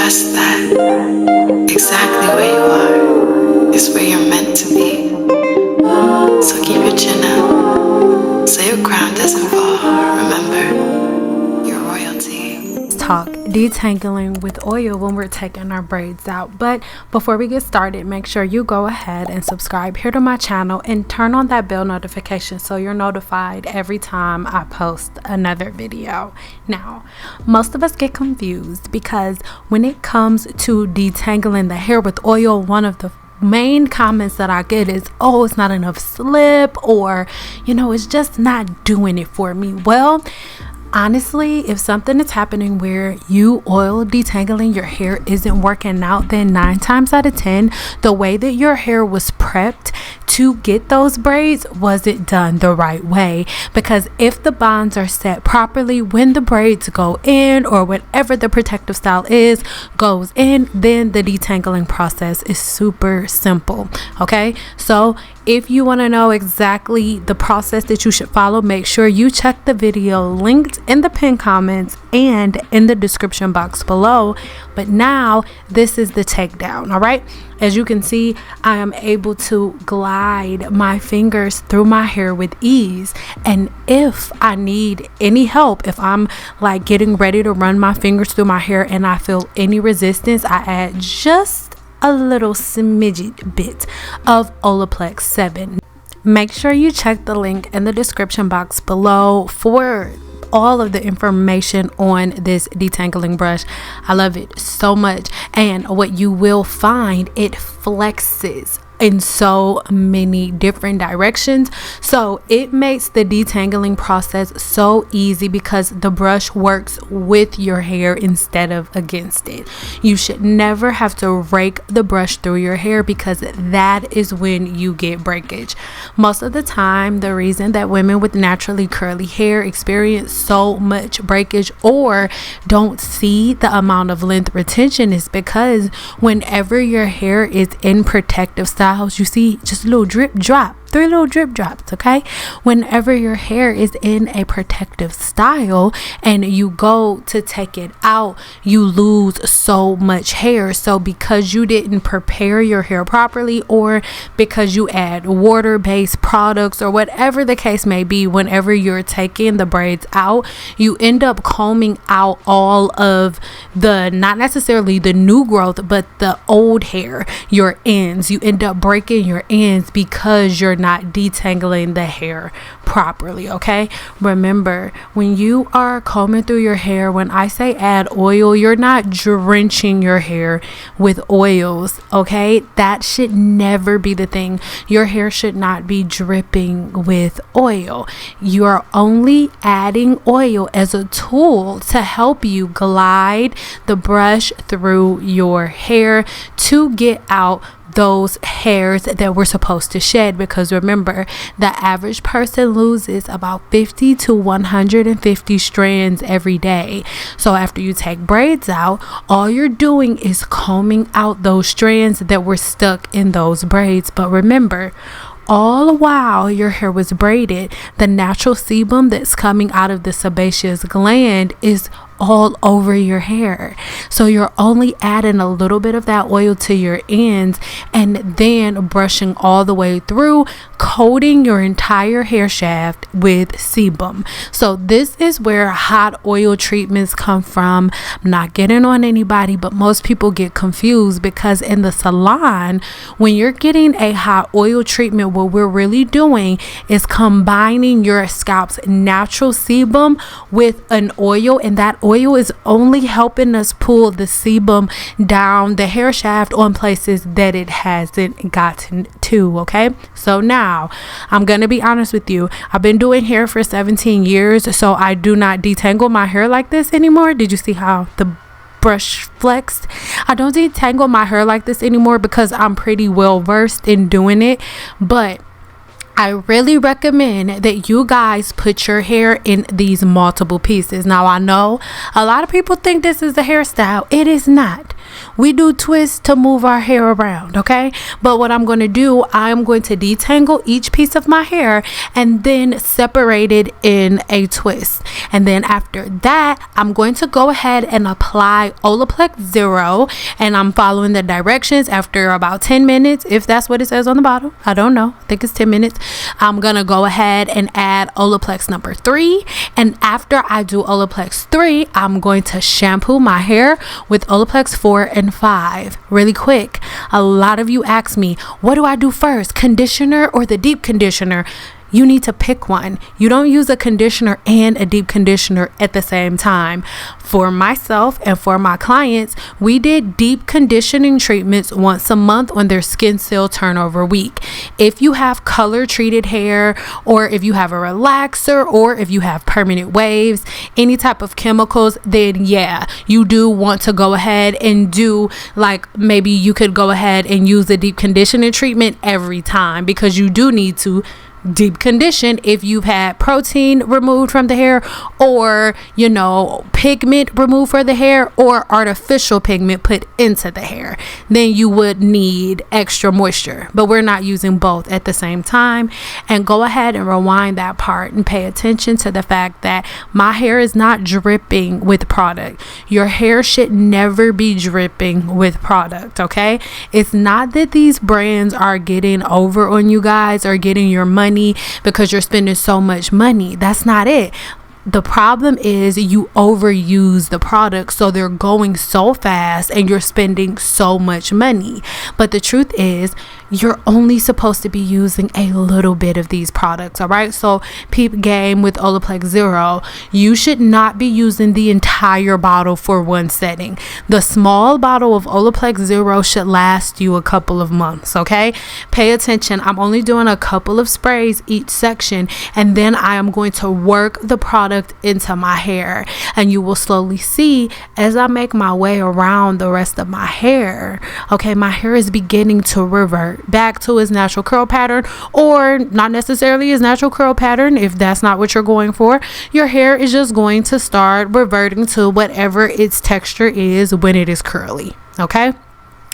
trust that exactly where you are is where you're meant to be. So keep your chin up so your crown doesn't fall. Remember, you're royalty. Talk detangling with oil when we're taking our braids out. But before we get started, make sure you go ahead and subscribe here to my channel and turn on that bell notification so you're notified every time I post another video. Now, most of us get confused because when it comes to detangling the hair with oil, one of the main comments that I get is, oh, it's not enough slip, or it's just not doing it for me. Well, honestly, if something is happening where you oil detangling your hair isn't working out, then 9 times out of 10, the way that your hair was prepped to get those braids wasn't done the right way. Because if the bonds are set properly, when the braids go in, or whatever the protective style is goes in, then the detangling process is super simple. Okay, so if you want to know exactly the process that you should follow, make sure you check the video linked in the pinned comments and in the description box below. But now this is the takedown. All right, as you can see, I am able to glide my fingers through my hair with ease. And if I need any help, if I'm like getting ready to run my fingers through my hair and I feel any resistance, I add just a little smidget bit of Olaplex 7. Make sure you check the link in the description box below for all of the information on this detangling brush. I love it so much, and what you will find, it flexes in so many different directions, so it makes the detangling process so easy because the brush works with your hair instead of against it. You should never have to rake the brush through your hair because that is when you get breakage. Most of the time, the reason that women with naturally curly hair experience so much breakage or don't see the amount of length retention is because whenever your hair is in protective style, you see just a little drip drop, 3 little drip drops. Okay, whenever your hair is in a protective style and you go to take it out, you lose so much hair. So because you didn't prepare your hair properly, or because you add water-based products, or whatever the case may be, whenever you're taking the braids out, you end up combing out all of the, not necessarily the new growth, but the old hair, your ends. You end up breaking your ends because you're not detangling the hair properly. Okay, remember, when you are combing through your hair, when I say add oil, you're not drenching your hair with oils. Okay, that should never be the thing. Your hair should not be dripping with oil. You are only adding oil as a tool to help you glide the brush through your hair to get out those hairs that we're supposed to shed. Because remember, the average person loses about 50 to 150 strands every day. So after you take braids out, all you're doing is combing out those strands that were stuck in those braids. But remember, all the while your hair was braided, the natural sebum that's coming out of the sebaceous gland is all over your hair. So you're only adding a little bit of that oil to your ends and then brushing all the way through, coating your entire hair shaft with sebum. So this is where hot oil treatments come from. I'm not getting on anybody, but most people get confused because in the salon, when you're getting a hot oil treatment, what we're really doing is combining your scalp's natural sebum with an oil, and that oil is only helping us pull the sebum down the hair shaft on places that it hasn't gotten to. Okay, so now I'm gonna be honest with you. I've been doing hair for 17 years, so I do not detangle my hair like this anymore. Did you see how the brush flexed? I don't detangle my hair like this anymore because I'm pretty well versed in doing it, but I really recommend that you guys put your hair in these multiple pieces. Now, I know a lot of people think this is a hairstyle. It is not. We do twists to move our hair around, okay? But what I'm going to do, I'm going to detangle each piece of my hair and then separate it in a twist. And then after that, I'm going to go ahead and apply Olaplex Zero, and I'm following the directions. After about 10 minutes, if that's what it says on the bottle, I don't know, I think it's 10 minutes, I'm gonna go ahead and add Olaplex number 3. And after I do Olaplex 3, I'm going to shampoo my hair with Olaplex 4 and 5. Really quick, a lot of you ask me, what do I do first, conditioner or the deep conditioner? You need to pick one. You don't use a conditioner and a deep conditioner at the same time. For myself and for my clients, we did deep conditioning treatments once a month on their skin cell turnover week. If you have color treated hair, or if you have a relaxer, or if you have permanent waves, any type of chemicals, then yeah, you do want to go ahead and do, like, maybe you could go ahead and use a deep conditioning treatment every time, because you do need to deep condition if you've had protein removed from the hair, or pigment removed from the hair, or artificial pigment put into the hair. Then you would need extra moisture, but we're not using both at the same time. And go ahead and rewind that part and pay attention to the fact that my hair is not dripping with product. Your hair should never be dripping with product, okay? It's not that these brands are getting over on you guys or getting your money because you're spending so much money. That's not it. The problem is you overuse the product, so they're going so fast and you're spending so much money. But the truth is, you're only supposed to be using a little bit of these products, all right? So peep game with Olaplex Zero, you should not be using the entire bottle for one setting. The small bottle of Olaplex Zero should last you a couple of months, okay? Pay attention. I'm only doing a couple of sprays each section, and then I am going to work the product into my hair, and you will slowly see as I make my way around the rest of my hair, okay, my hair is beginning to revert back to its natural curl pattern, or not necessarily its natural curl pattern. If that's not what you're going for, your hair is just going to start reverting to whatever its texture is when it is curly, okay?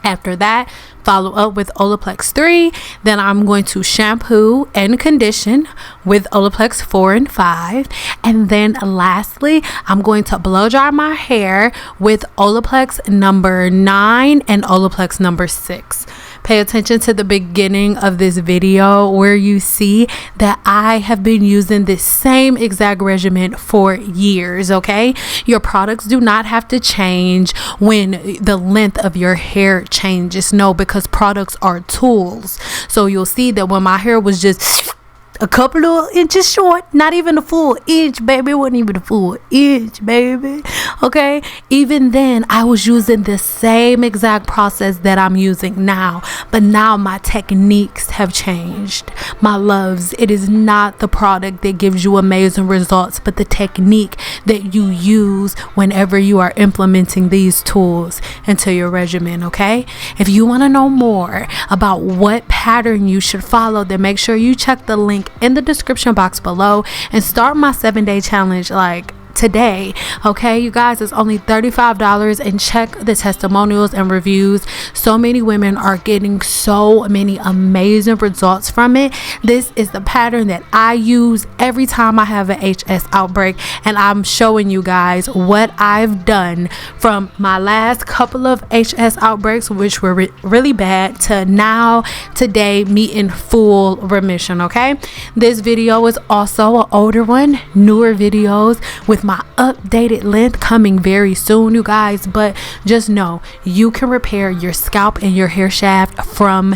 After that, follow up with Olaplex 3. Then I'm going to shampoo and condition with Olaplex 4 and 5. And then lastly, I'm going to blow dry my hair with Olaplex number 9 and Olaplex number 6. Pay attention to the beginning of this video where you see that I have been using this same exact regimen for years, okay? Your products do not have to change when the length of your hair changes. No, because products are tools. So you'll see that when my hair was just a couple of inches short, not even a full inch, baby. It wasn't even a full inch, baby. Okay, even then I was using the same exact process that I'm using now, but now my techniques have changed. My loves, it is not the product that gives you amazing results, but the technique that you use whenever you are implementing these tools into your regimen. Okay, if you want to know more about what pattern you should follow, then make sure you check the link in the description box below and start my 7-day challenge like today. Okay, you guys, it's only $35, and check the testimonials and reviews. So many women are getting so many amazing results from it. This is the pattern that I use every time I have an HS outbreak, and I'm showing you guys what I've done from my last couple of HS outbreaks, which were really bad, to now today me in full remission. Okay, this video is also an older one, newer videos with my updated length coming very soon, you guys. But just know you can repair your scalp and your hair shaft from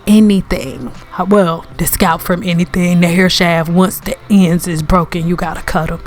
anything. Well, the scalp from anything. The hair shaft, once the ends is broken, you gotta cut them.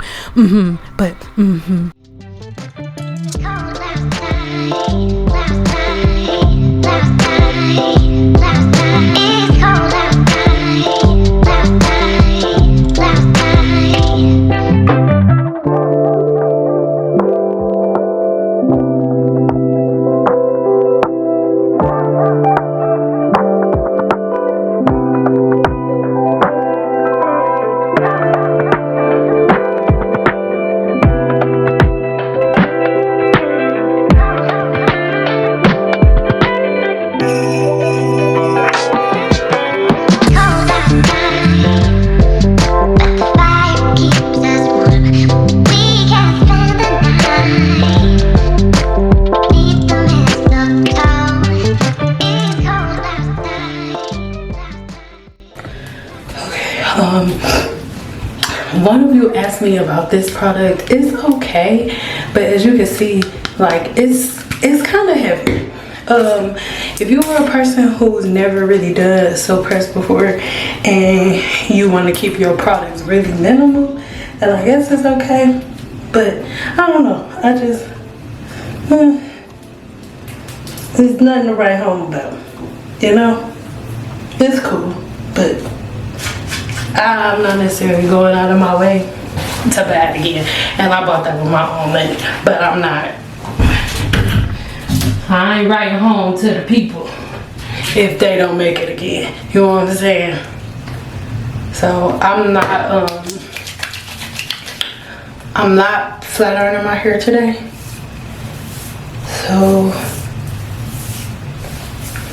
one of you asked me about this product. It's okay, but as you can see, like it's kind of heavy. If you are a person who's never really done silk press before and you want to keep your products really minimal, then I guess it's okay. But I don't know, I just there's nothing to write home about, you know. It's cool, but I'm not necessarily going out of my way to buy it again. And I bought that with my own money, but I ain't writing home to the people if they don't make it again. You know what I'm saying? So I'm not flat ironing my hair today. So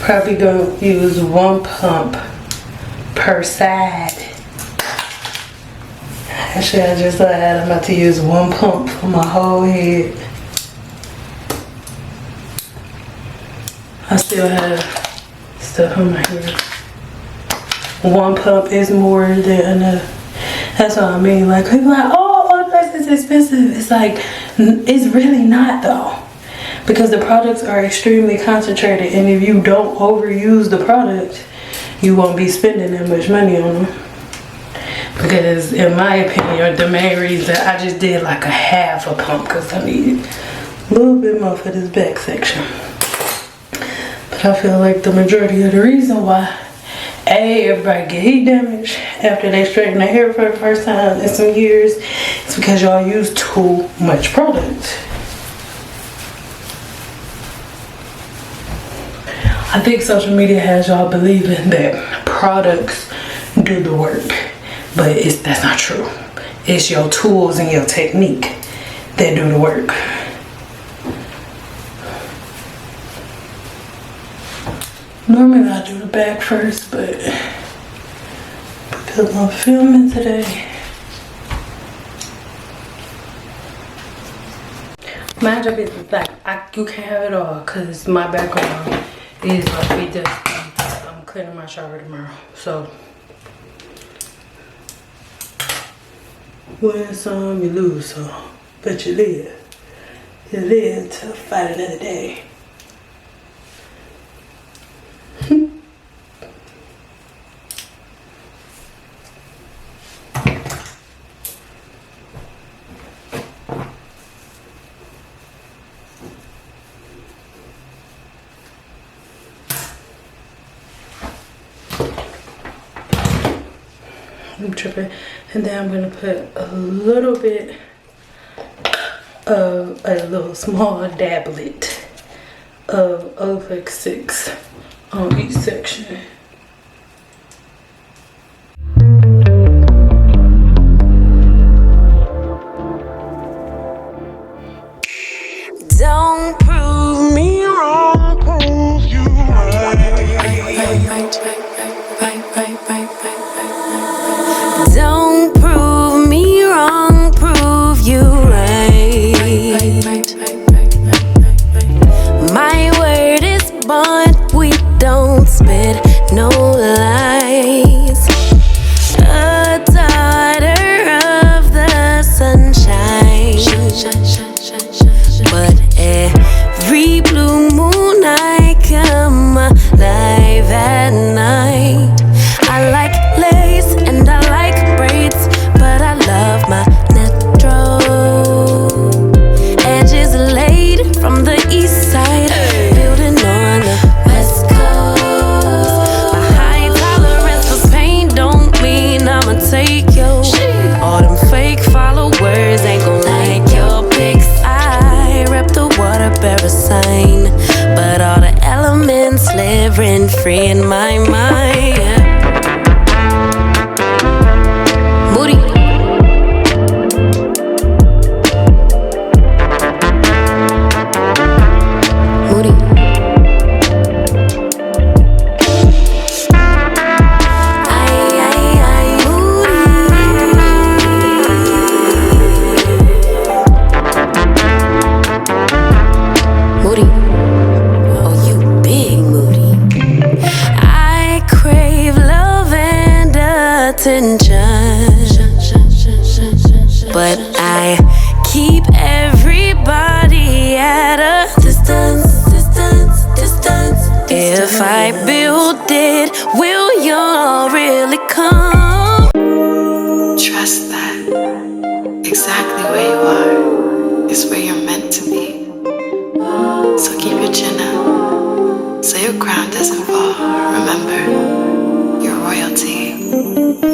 probably gonna use 1 pump per side. Actually, I just thought I'm about to use 1 pump for my whole head. I still have stuff on my hair. 1 pump is more than enough. That's what I mean. Like, people are like, oh, this is expensive. It's like, it's really not though. Because the products are extremely concentrated, and if you don't overuse the product, you won't be spending that much money on them. Because in my opinion, the main reason I just did like a half a pump because I needed a little bit more for this back section. But I feel like the majority of the reason why everybody get heat damage after they straighten their hair for the first time in some years is because y'all use too much product. I think social media has y'all believing that products do the work, but that's not true. It's your tools and your technique that do the work. Normally I do the back first, but because I'm filming today, my job is like you can't have it all because my background is about to be dusty. I'm cleaning my shower tomorrow, so win some, you lose some, but you live. You live to fight another day. I'm tripping. And then I'm gonna put a little bit of a little small dablet of Olaplex 6 on each section. Don't prove me wrong, prove you right. Don't prove me wrong, prove you right. My word is bond, we don't spit no lies. A daughter of the sunshine, but every blue moon I come alive at night. I like lace and I like braids, but I love my natural edges laid from the east side, building on the west coast. My high tolerance for pain don't mean I'ma take you. All them fake followers ain't gon' like your pics. I rep the water bearer sign, but all the elements live rent free in my mind. Moody. Moody. Moody. Oh, you big Moody. I but I keep everybody at a distance. If I build it, will y'all really come? Trust that exactly where you are is where you're meant to be. So keep your chin up so your crown doesn't fall. Remember, you're royalty.